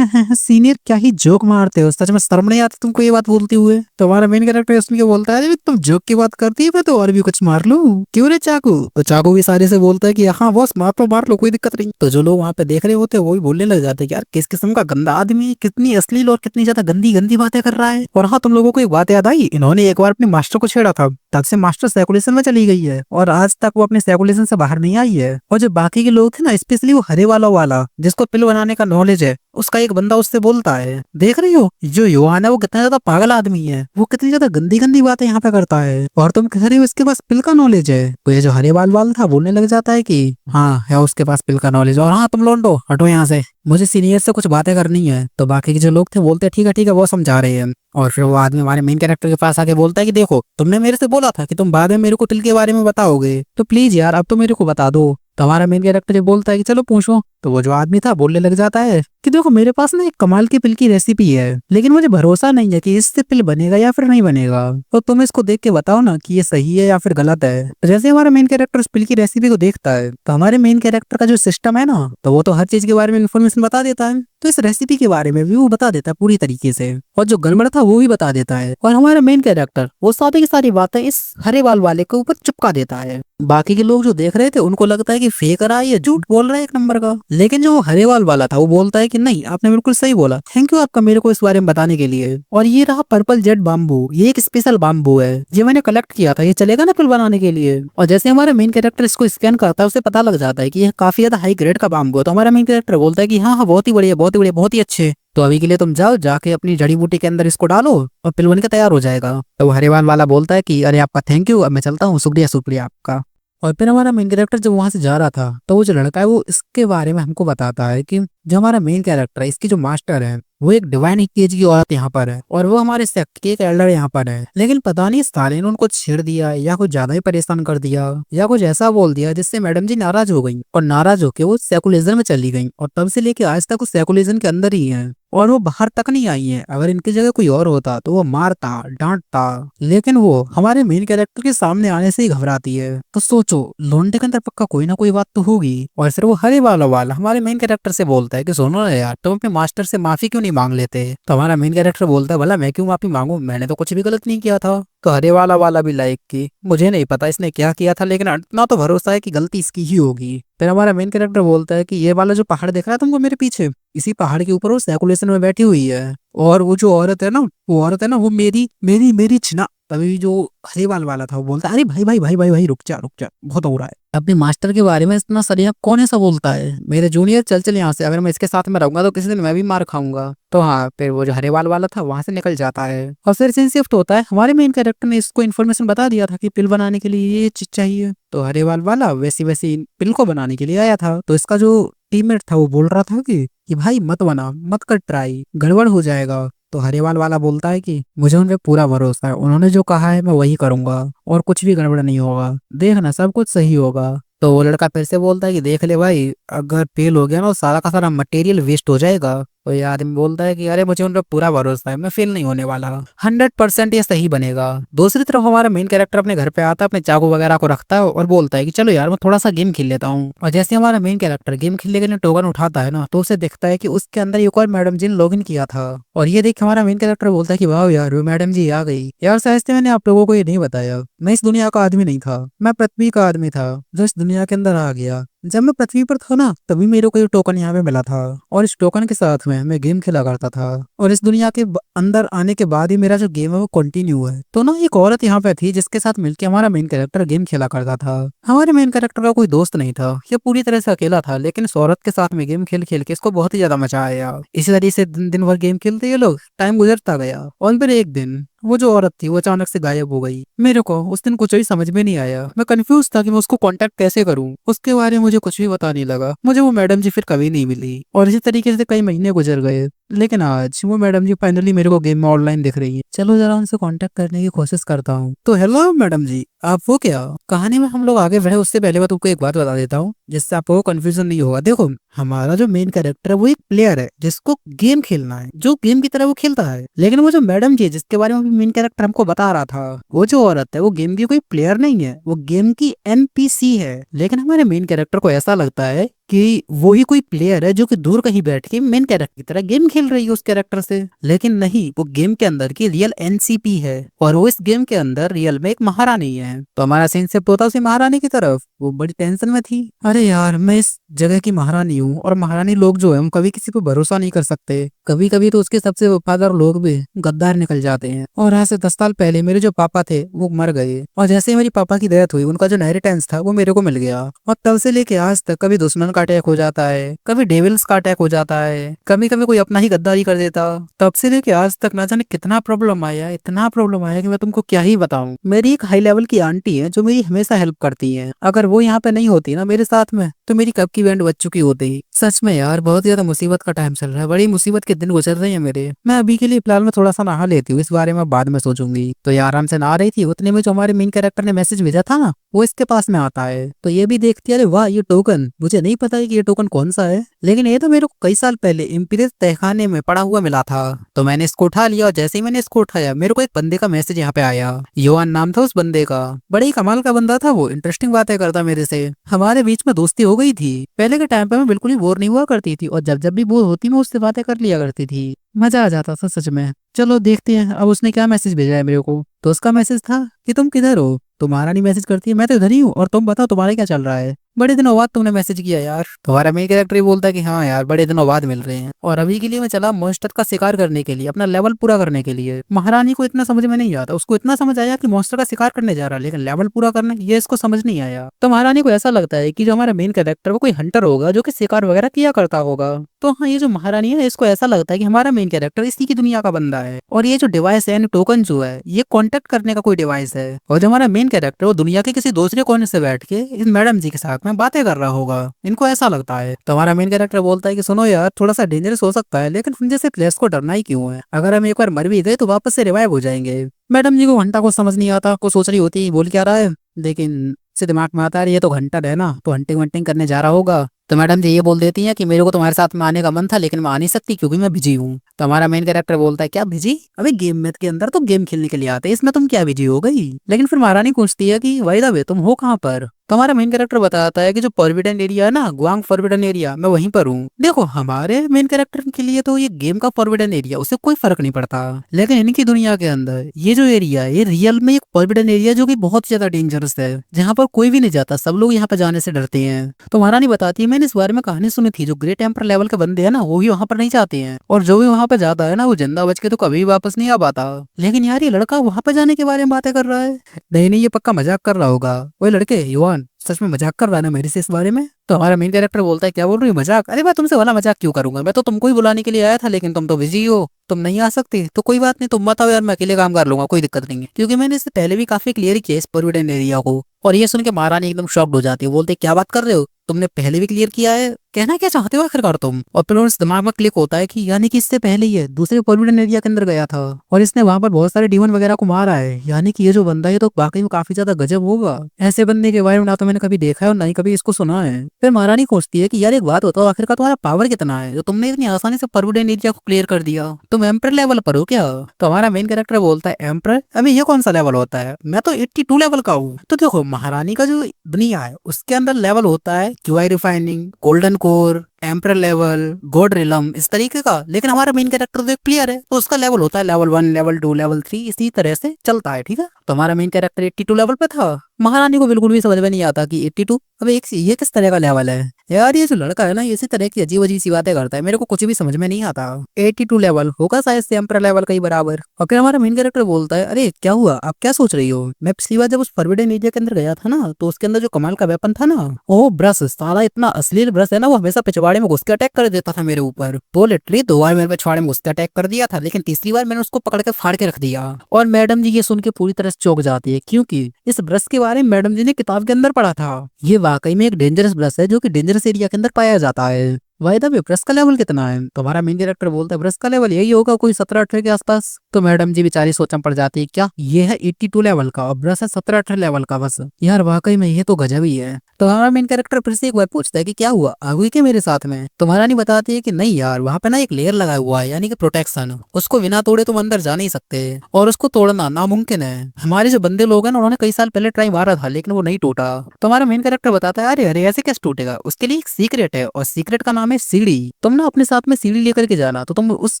सीनियर क्या ही जोक मारते हो, सच में शर्म नहीं आती तुमको ये बात बोलते हुए? तो हमारा मेन कैरेक्टर इसमें बोलता है तुम जोक की बात करती है, मैं तो और भी कुछ मार लूं, क्यों रे चाकू? तो चाकू भी सारे से बोलता है कि हाँ बॉस मार लो कोई दिक्कत नहीं। तो जो लोग वहाँ पे देख रहे होते हैं वो भी बोलने लग जाते हैं कि यार किस किस्म का गंदा आदमी, कितनी अश्लील और कितनी ज्यादा गंदी गंदी बातें कर रहा है। और हाँ तुम लोगों को एक बात याद आई, इन्होंने एक बार अपने मास्टर को छेड़ा था, तब से मास्टर सेकुलेशन में चली गई है और आज तक वो अपने सेकुलेशन से बाहर नहीं आई है। और जो बाकी के लोग थे ना, स्पेशली वो हरे वाला जिसको पिल बनाने का नॉलेज है, उसका एक बंदा उससे बोलता है, देख रही हो जो युवान है वो कितना ज्यादा पागल आदमी है, वो कितनी ज्यादा गंदी गंदी बातें यहाँ पे करता है, और तुम कह रही हो इसके पास पिल का नॉलेज है। तो ये जो हरे वाल था बोलने लग जाता है कि हाँ है उसके पास पिल का नॉलेज, और हाँ तुम लौंडो हटो यहाँ से, मुझे सीनियर से कुछ बातें करनी है। तो बाकी के जो लोग थे बोलते ठीक है वो समझा रहे हैं। और फिर वो आदमी हमारे मेन कैरेक्टर के पास आके बोलता है कि देखो तुमने मेरे से बोला था कि तुम बाद में मेरे को पिल के बारे में बताओगे, तो प्लीज यार अब तो मेरे को बता दो। तो हमारा मेन कैरेक्टर बोलता है कि चलो पूछो। तो वो जो आदमी था बोलने लग जाता है कि देखो मेरे पास ना एक कमाल की पिल की रेसिपी है, लेकिन मुझे भरोसा नहीं है कि इससे पिल बनेगा या फिर नहीं बनेगा, तो तुम इसको देख के बताओ ना कि ये सही है या फिर गलत है। तो जैसे हमारा मेन कैरेक्टर उस पिल की रेसिपी को देखता है तो हमारे मेन कैरेक्टर का जो सिस्टम है ना, तो वो तो हर चीज के बारे में इन्फॉर्मेशन बता देता है। तो इस रेसिपी के बारे में भी वो बता देता है पूरी तरीके से, और जो गड़बड़ था वो भी बता देता है। और हमारा मेन कैरेक्टर वो सारी की सारी बातें इस हरे वाले के ऊपर चिपका देता है। बाकी के लोग जो देख रहे थे उनको लगता है कि कि फेक रहा है, ये झूठ बोल रहा है एक नंबर का। लेकिन जो हरे वाला था वो बोलता है कि नहीं, आपने बिल्कुल सही बोला, थैंक यू आपका मेरे को इस बारे में बताने के लिए। और ये रहा पर्पल जेट बाम्बू, ये एक स्पेशल बाम्बू है, ये मैंने कलेक्ट किया था, ये चलेगा ना पिल बनाने के लिए। और जैसे हमारा मेन कैरेक्टर इसको स्कैन करता है, उसे पता लग जाता है कि ये काफी ज्यादा हाई ग्रेड का बाम्बू है। तो हमारा मेन कैरेक्टर बोलता है कि हाँ हाँ बहुत ही बढ़िया, बहुत ही बढ़िया, बहुत ही अच्छे। तो अभी के लिए तुम जाओ, जाके अपनी जड़ी बूटी के अंदर इसको डालो और पिल बन के तैयार हो जाएगा। तो हरेवाल वाला बोलता है कि अरे आपका थैंक यू, अब मैं चलता हूँ, शुक्रिया शुक्रिया आपका। और फिर हमारा मेन कैरेक्टर जब वहां से जा रहा था, तो वो जो लड़का है वो इसके बारे में हमको बताता है कि जो हमारा मेन कैरेक्टर है, इसकी जो मास्टर है, वो एक डिवाइन एज की औरत यहाँ पर है और वो हमारे सेक्ट के एक एल्डर यहाँ पर है। लेकिन पता नहीं साले ने उनको छेड़ दिया या कुछ ज्यादा ही परेशान कर दिया या कुछ ऐसा बोल दिया जिससे मैडम जी नाराज हो गई और नाराज होकर वो सेकुलरिज्म में चली गई और तब से लेके आज तक वो सेकुलरिज्म के अंदर ही है और वो बाहर तक नहीं आई है। अगर इनकी जगह कोई और होता तो वो मारता डांटता, लेकिन वो हमारे मेन कैरेक्टर के सामने आने से ही घबराती है। तो सोचो लोंडे के अंदर पक्का कोई ना कोई बात तो होगी। और फिर वो हरे वाला हमारे मेन कैरेक्टर से बोलता है कि सुनो ना यार, तुम अपने मास्टर से माफी क्यों नहीं मांग लेते। तो हमारा मेन कैरेक्टर बोलता है भला मैं क्यों माफी मांगू, मैंने तो कुछ भी गलत नहीं किया था। तो हरे वाला भी लाइक की मुझे नहीं पता इसने क्या किया था, लेकिन इतना तो भरोसा है कि गलती इसकी ही होगी। फिर हमारा मेन कैरेक्टर बोलता है कि ये वाला जो पहाड़ दिख रहा है तुमको मेरे पीछे, इसी पहाड़ के ऊपर वो सर्कुलेशन में बैठी हुई है और वो जो औरत है ना, वो मेरी मेरी मेरी छिना। तभी जो हरीवाल वाला था वो बोलता है अरे भाई भाई भाई भाई भाई रुक जा, बहुत हो रहा है। अपने मास्टर के बारे में इतना सरिया कौन ऐसा बोलता है, मेरे जूनियर चल चल यहाँ से, अगर मैं इसके साथ में रहूंगा तो किसी दिन मैं भी मार खाऊंगा। तो हाँ, फिर वो जो हरेवाल वाला था वहां से निकल जाता है और फिर सीन शिफ्ट होता है। हमारे मेन कैरेक्टर ने इसको इन्फॉर्मेशन बता दिया था कि पिल बनाने के लिए ये चीज चाहिए। तो हरेवाल वाला वैसी वैसी पिल को बनाने के लिए आया था। तो इसका जो टीममेट था वो बोल रहा था कि भाई मत बना, मत कर ट्राई, गड़बड़ हो जाएगा। तो हरेवाल वाला बोलता है कि मुझे उन पे पूरा भरोसा है, उन्होंने जो कहा है मैं वही करूंगा और कुछ भी गड़बड़ नहीं होगा, देखना सब कुछ सही होगा। तो वो लड़का फिर से बोलता है कि देख ले भाई, अगर फेल हो गया ना तो सारा का सारा मटेरियल वेस्ट हो जाएगा। तो ये आदमी बोलता है कि अरे मुझे उन पर पूरा भरोसा है, मैं फेल नहीं होने वाला, 100% ये सही बनेगा। दूसरी तरफ हमारा मेन कैरेक्टर अपने घर पे आता है, अपने चाकू वगैरह को रखता है और बोलता है कि चलो यार मैं थोड़ा सा गेम खेल लेता हूँ। और जैसे हमारा मेन कैरेक्टर गेम खेलने के लिए टोकन उठाता है ना, तो उसे दिखता है कि उसके अंदर एक और मैडम जी ने लॉगिन किया था। और ये देख हमारा मेन कैरेक्टर बोलता है कि वाह यार वो मैडम जी आ गई यार, शायद से मैंने आप लोगों को ये नहीं बताया, मैं इस दुनिया का आदमी नहीं था, मैं पृथ्वी का आदमी था जो इस दुनिया के अंदर आ गया। जब मैं पृथ्वी पर था ना तभी मेरे को ये टोकन यहाँ पे मिला था और इस टोकन के साथ में मैं गेम खेला करता था और इस दुनिया के अंदर आने के बाद ही मेरा जो गेम है वो कंटिन्यू है। तो ना एक औरत यहाँ पे थी जिसके साथ मिलकर हमारा मेन कैरेक्टर गेम खेला करता था। हमारे मेन कैरेक्टर का कोई दोस्त नहीं था, ये पूरी तरह से अकेला था, लेकिन इस औरत के साथ में गेम खेल खेल के इसको बहुत ही ज्यादा मजा आया। इसी तरीके से दिन दिन भर गेम खेलते ये लोग टाइम गुजरता गया और फिर एक दिन वो जो औरत थी वो अचानक से गायब हो गई। मेरे को उस दिन कुछ भी समझ में नहीं आया, मैं कंफ्यूज था कि मैं उसको कांटेक्ट कैसे करूं, उसके बारे में मुझे कुछ भी पता नहीं लगा। मुझे वो मैडम जी फिर कभी नहीं मिली और इसी तरीके से कई महीने गुजर गए, लेकिन आज वो मैडम जी फाइनली मेरे को गेम में ऑनलाइन दिख रही है। चलो जरा उनसे कांटेक्ट करने की कोशिश करता हूँ। तो हेलो मैडम जी, आप वो क्या कहानी में हम लोग आगे बढ़े उससे पहले मैं तुमको एक बात बता देता हूँ जिससे आपको कंफ्यूजन नहीं होगा। देखो हमारा जो मेन कैरेक्टर है वो एक प्लेयर है जिसको गेम खेलना है, जो गेम की तरह वो खेलता है। लेकिन वो जो मैडम जी जिसके बारे में मेन कैरेक्टर हमको बता रहा था, वो जो औरत है वो गेम की कोई प्लेयर नहीं है, वो गेम की एनपीसी है। लेकिन हमारे मेन कैरेक्टर को ऐसा लगता है कि वो ही कोई प्लेयर है जो कि दूर कहीं बैठ के मेन कैरेक्टर की तरह गेम खेल रही है उस कैरेक्टर से। लेकिन नहीं, वो गेम के अंदर की रियल एनसीपी है और वो इस गेम के अंदर रियल में एक महारानी है। तो हमारा सीन शिफ्ट होता उसी महारानी की तरफ। वो बड़ी टेंशन में थी, अरे यार मैं इस जगह की महारानी हूँ और महारानी लोग जो है हम कभी किसी पे भरोसा नहीं कर सकते, कभी कभी तो उसके सबसे वफादार लोग भी गद्दार निकल जाते हैं। और आज से 10 साल पहले मेरे जो पापा थे वो मर गए और जैसे ही मेरी पापा की डेथ हुई उनका जो इनहेरिटेंस था वो मेरे को मिल गया। और तब से लेके आज तक कभी दुश्मन का अटैक हो जाता है, कभी डेविल्स का अटैक हो जाता है, कभी कभी कोई अपना ही गद्दारी कर देता। तब से लेके आज तक ना जाने कितना प्रॉब्लम आया, इतना प्रॉब्लम आया कि मैं तुमको क्या ही बताऊं। मेरी एक हाई लेवल की आंटी है जो मेरी हमेशा हेल्प करती है, अगर वो यहाँ पे नहीं होती ना मेरे साथ में तो मेरी कब की बैंड बज चुकी होती। सच में यार बहुत ज्यादा मुसीबत का टाइम चल रहा है, बड़ी मुसीबत के दिन गुजर रहे हैं मेरे। मैं अभी के लिए फिलहाल में थोड़ा सा नहा लेती हूँ, इस बारे में बाद में सोचूंगी। तो ये आराम से नहा रही थी, उतने में जो हमारे मेन कैरेक्टर ने मैसेज भेजा था ना वो इसके पास में आता है। तो ये भी देखती है, अरे वाह ये टोकन, मुझे नहीं पता है कि ये टोकन कौन सा है, लेकिन ये तो मेरे को कई साल पहले इम्पीरियल तहखाने में पड़ा हुआ मिला था। तो मैंने इसको उठा लिया और जैसे ही मैंने इसको उठाया मेरे को एक बंदे का मैसेज यहाँ पे आया। योहान नाम था उस बंदे का, बड़े ही कमाल का बंदा था वो, इंटरेस्टिंग बातें करता मेरे से, हमारे बीच में दोस्ती हो गई थी। पहले के टाइम पे मैं बिल्कुल ही बोर नहीं हुआ करती थी और जब जब भी बोर होती मैं उससे बातें कर लिया करती थी, मजा आ जाता था सच में। चलो देखते हैं अब उसने क्या मैसेज भेजा है मेरे को। तो उसका मैसेज था कि तुम किधर हो। तो महारानी मैसेज करती है, मैं तो इधर ही हूँ और तुम बताओ तुम्हारा क्या चल रहा है। बड़े दिनों बाद तुमने मैसेज किया यार। तुम्हारा मेन कैरेक्टर ही बोलता है कि हाँ यार बड़े दिनों बाद मिल रहे हैं, और अभी के लिए मैं चला मॉन्स्टर का शिकार करने के लिए, अपना लेवल पूरा करने के लिए। महारानी को इतना समझ में नहीं आता, उसको इतना समझ आया कि मॉन्स्टर का शिकार करने जा रहा है, लेकिन लेवल पूरा करने ये इसको समझ नहीं आया। तो महारानी को ऐसा लगता है कि जो हमारा मेन कैरेक्टर वो कोई हंटर होगा जो कि शिकार वगैरह किया करता होगा। तो हाँ, ये जो महारानी है इसको ऐसा लगता है कि हमारा मेन कैरेक्टर इसी की दुनिया का बंदा है, और ये जो डिवाइस है टोकन जो है ये कांटेक्ट करने का कोई डिवाइस है, और जो हमारा मेन कैरेक्टर वो दुनिया के किसी दूसरे कोने से बैठ के इस मैडम जी के साथ में बातें कर रहा होगा, इनको ऐसा लगता है। तो हमारा मेन कैरेक्टर बोलता है कि सुनो यार थोड़ा सा डेंजरस हो सकता है, लेकिन तुम जैसे प्लेयर्स को डरना ही क्यों है, अगर हम एक बार मर भी गए तो वापस से रिवाइव हो जाएंगे। मैडम जी को घंटा को समझ नहीं आता, को सोच रही होती बोल क्या रहा है, लेकिन से दिमाग में आता है ये तो घंटा है ना, तो हंटिंग वंटिंग करने जा रहा होगा। तो मैडम जी ये बोल देती हैं कि मेरे को तुम्हारे साथ में आने का मन था, लेकिन मैं आ नहीं सकती क्योंकि मैं बिजी हूँ। तो हमारा मेन कैरेक्टर बोलता है क्या बिजी, अभी गेम में के अंदर तो गेम खेलने के लिए आते हैं, इसमें तुम क्या बिजी हो गई। लेकिन फिर महारानी पूछती है कि वाई द वे तुम हो कहाँ पर। तो हमारा मेन कैरेक्टर बताता है कि जो फॉरबिडन एरिया है ना, गुआंग फॉरबिडन एरिया, मैं वहीं पर हूँ। देखो हमारे मेन कैरेक्टर के लिए तो ये गेम का फॉरबिडन एरिया उससे कोई फर्क नहीं पड़ता, लेकिन इनकी दुनिया के अंदर ये जो एरिया है ये रियल में एक फॉरबिडन एरिया जो कि बहुत ज्यादा डेंजरस है, जहाँ पर कोई भी नहीं जाता, सब लोग यहाँ पर जाने से डरते हैं। तो महारानी बताती है मैंने इस बारे में कहानी सुनी थी, जो ग्रेट एम्पर लेवल के बंदे हैं ना वो भी वहाँ पर नहीं जाते हैं, और जो भी वहाँ पर जाता है ना वो जिंदा बच के तो कभी वापस नहीं आ पाता। लेकिन यार ये लड़का वहाँ पर जाने के बारे में बातें कर रहा है, नहीं नहीं ये पक्का मजाक कर रहा होगा। वही लड़के युवान सच में मजाक कर रहा है ना मेरे से इस बारे में। तो हमारा मेन कैरेक्टर बोलता है क्या बोल रही हो मजाक, अरे मैं तुमसे वाला मजाक क्यों करूंगा, मैं तो तुमको ही बुलाने के लिए आया था, लेकिन तुम तो बिजी हो, तुम नहीं आ सकते, तो कोई बात नहीं तुम बताओ यार मैं अकेले काम कर लूंगा, कोई दिक्कत नहीं है, क्योंकि मैंने इससे पहले भी काफी क्लियर किया इस प्रोविडेंट एरिया को। और ये सुन के महारानी एकदम शॉक्ड हो जाती है, बोलते क्या बात कर रहे हो, तुमने पहले भी क्लियर किया है, कहना क्या चाहते हो आखिरकार तुम। और फिर उस दिमाग में क्लिक होता है कि यानी कि इससे पहले ही है दूसरे प्रोविडेंट एरिया के अंदर गया था और इसने वहां पर बहुत सारे डीमन वगैरह को मारा है, यानी कि ये जो बंदा है तो वाकई में काफी ज्यादा गजब होगा। ऐसे बंदे के बारे में ना तो मैंने कभी देखा है और ना ही कभी इसको सुना है। फिर महारानी पूछती है कि यार एक बात बताओ आखिरकार तुम्हारा पावर कितना है जो तुमने इतनी आसानी से प्रोविडेंट एरिया को क्लियर कर दिया, तुम एम्पर लेवल पर हो क्या। तो हमारा मेन कैरेक्टर बोलता है एम्पर, अभी ये कौन सा लेवल होता है, मैं तो 82 लेवल का हूँ। तो देखो महारानी का जो दुनिया है उसके अंदर लेवल होता है QI refining, golden core, emperor level, God realm, इस तरीके का। लेकिन हमारा मेन कैरेक्टर तो एक प्लेयर है तो उसका लेवल होता है लेवल 1, लेवल 2, लेवल 3, इसी तरह से चलता है, ठीक है। तो हमारा मेन कैरेक्टर 82 लेवल पे था। महारानी को बिल्कुल भी समझ में नहीं आता कि 82 अब एक ये किस तरह का लेवल है यार, ये जो लड़का है ना इसी तरह की अजीब अजीब सी बातें करता है, मेरे को कुछ भी समझ में नहीं आता। 82 लेवल होगा शायद से एम्पर लेवल का ही बराबर। और फिर हमारा मेन कैरेक्टर बोलता है अरे क्या हुआ, आप क्या सोच रही हो, मैं पिछली बार जब उस फॉरबिडन एरिया के अंदर गया था ना तो उसके अंदर जो कमाल का वेपन था ना, ओ ब्रश, साला इतना अश्लील ब्रश है ना, वो हमेशा पिछवाड़े में घुस के अटैक कर देता था मेरे ऊपर। तो लिटरली 2 बार मेरे पिछवाड़े में घुस के अटैक कर दिया था, लेकिन तीसरी बार मैंने उसको पकड़ के फाड़ के रख दिया। और मैडम जी ये सुन के पूरी तरह से चौंक जाती है, क्योंकि इस ब्रश के बारे में मैडम जी ने किताब के अंदर पढ़ा था। ये वाकई में एक डेंजरस ब्रश है जो कि डेंजरस एरिया के अंदर पाया जाता है। वायदा में ब्रश का लेवल कितना है, तो हमारा मेन डायरेक्टर बोलता है ब्रश का लेवल यही होगा कोई 17-18 के आसपास। तो मैडम जी बेचारी सोचम पड़ जाती है, क्या ये है 82 लेवल का और ब्रश है 17-18 लेवल का, बस यार वाकई में ये तो गजब ही है। तो हमारा मेन कैरेक्टर फिर से एक बार पूछता है कि क्या हुआ, आ गई क्या मेरे साथ में। तो महारानी बताती है कि नहीं यार वहाँ पे ना एक लेयर लगा हुआ है, यानी कि प्रोटेक्शन, उसको बिना तोड़े तुम अंदर जा नहीं सकते और उसको तोड़ना नामुमकिन है। हमारे जो बंदे लोग हैं ना उन्होंने कई साल पहले ट्राई मारा था लेकिन वो नहीं टूटा। तो हमारा मेन कैरेक्टर बताता है अरे अरे ऐसे कैसे टूटेगा, उसके लिए एक सीक्रेट है और सीक्रेट का नाम है सीढ़ी। तुम ना अपने साथ में सीढ़ी लेकर के जाना तो तुम उस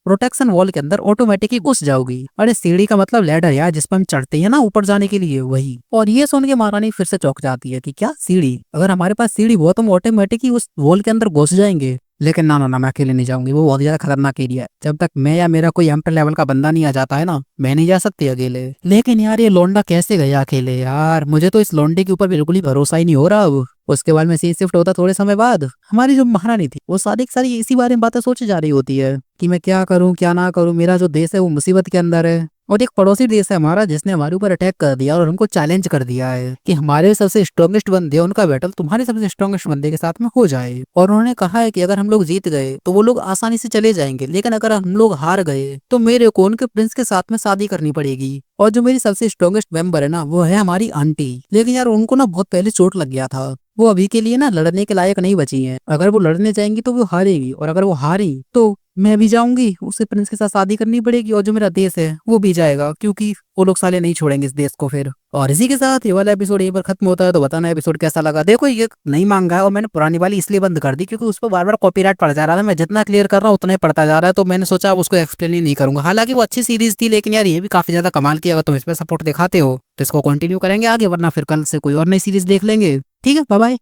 प्रोटेक्शन वॉल के अंदर ऑटोमेटिक ही घुस जाओगी। अरे सीढ़ी का मतलब लैडर यार जिस पर हम चढ़ते हैं ना ऊपर जाने के लिए, वही। और ये सुन के महारानी फिर से चौंक जाती है कि क्या सीढ़ी, अगर हमारे पास सीढ़ी वो तो हम ऑटोमेटिक ही उस वॉल के अंदर घुस जाएंगे। लेकिन ना ना ना मैं अकेले नहीं जाऊंगी, वो बहुत ज्यादा खतरनाक एरिया है, जब तक मैं या मेरा कोई एम्पर लेवल का बंदा नहीं आ जाता है ना मैं नहीं जा सकती अकेले। लेकिन यार ये लोंडा कैसे गया अकेले, यार मुझे तो इस लोंडे के ऊपर बिल्कुल ही भरोसा ही नहीं हो रहा अब। उसके बाद में सीन शिफ्ट होता थोड़े समय बाद, हमारी जो महारानी थी वो सारी की सारी इसी बारे में बातें सोचे जा रही होती है कि मैं क्या करूं क्या ना करूं, मेरा जो देश है वो मुसीबत के अंदर है और एक पड़ोसी देश है हमारा जिसने हमारे ऊपर अटैक कर दिया और हमको चैलेंज कर दिया है कि हमारे सबसे स्ट्रॉन्गेस्ट बंदे हैं उनका बैटल तुम्हारे सबसे स्ट्रॉन्गेस्ट बंदे के साथ में हो जाए। और उन्होंने कहा है कि अगर हम लोग जीत गए तो वो लोग आसानी से चले जाएंगे, लेकिन अगर हम लोग हार गए तो मेरे को उनके प्रिंस के साथ में शादी करनी पड़ेगी। और जो मेरी सबसे स्ट्रॉन्गेस्ट मेंबर है ना वो है हमारी आंटी, लेकिन यार उनको ना बहुत पहले चोट लग गया था, वो अभी के लिए ना लड़ने के लायक नहीं बची हैं। अगर वो लड़ने जाएंगी तो वो हारेगी और अगर वो हारी तो मैं भी जाऊंगी, उसे प्रिंस के साथ शादी करनी पड़ेगी और जो मेरा देश है वो भी जाएगा, क्योंकि वो लोग साले नहीं छोड़ेंगे इस देश को फिर। और इसी के साथ ये वाला एपिसोड यहीं पर खत्म होता है। तो बताना एपिसोड कैसा लगा। देखो ये नहीं मांगा है और मैंने पुरानी वाली इसलिए बंद कर दी क्योंकि उस पर बार बार कॉपीराइट पड़ जा रहा था, मैं जितना क्लियर कर रहा हूँ उतना ही पड़ता जा रहा है, तो मैंने सोचा अब उसको एक्सप्लेन ही नहीं करूंगा। हालांकि वो अच्छी सीरीज थी लेकिन यार ये भी काफी ज्यादा कमाल की, अगर तुम इस पर सपोर्ट दिखाते हो तो इसको कंटिन्यू करेंगे आगे, वरना फिर कल से कोई और नई सीरीज देख लेंगे। ठीक है, बाय बाय।